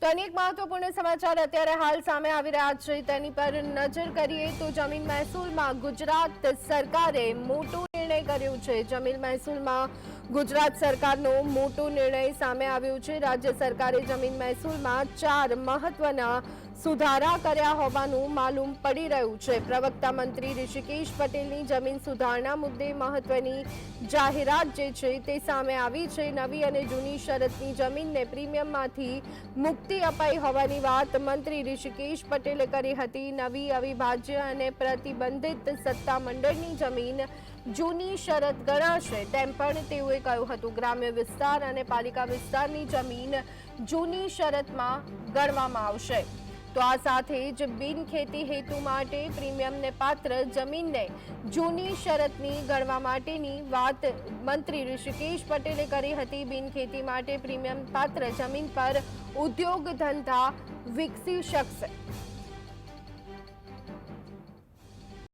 તો અનેક મહત્વપૂર્ણ સમાચાર અત્યારે હાલ સામે આવી રહ્યા છે તેની પર નજર કરીએ તો જમીન મહેસૂલમાં ગુજરાત સરકારે મોટો નિર્ણય કર્યો છે। જમીન મહેસૂલમાં ગુજરાત સરકારનો મોટો નિર્ણય સામે આવ્યો છે। રાજ્ય સરકારે જમીન મહેસૂલમાં 4 મહત્વના સુધારા કર્યા હોવાનું માલુમ પડી રહ્યું છે। પ્રવક્તા મંત્રી ઋષિકેશ પટેલની જમીન સુધારણા મુદ્દે મહત્વની જાહેરાત જે છે તે સામે આવી છે। નવી અને જૂની શરતની જમીનને પ્રીમિયમમાંથી મુક્તિ અપાઈ હોવાની વાત મંત્રી ઋષિકેશ પટેલે કરી હતી। નવી અવિભાજ્ય અને પ્રતિબંધિત સત્તા મંડળની જમીન જૂની શરત ગણાશે તેમ પણ તેઓએ કહ્યું હતું। ગ્રામ્ય વિસ્તાર અને પાલિકા વિસ્તારની જમીન જૂની શરતમાં ગણવામાં આવશે। તો આ સાથે જ બિનખેતી હેતુ માટે પ્રીમિયમને પાત્ર જમીનને જૂની શરતની ગણવા માટેની વાત મંત્રી ઋષિકેશ પટેલે કરી હતી। બિનખેતી માટે પ્રીમિયમ પાત્ર જમીન પર ઉદ્યોગ ધંધા વિકસી શકશે।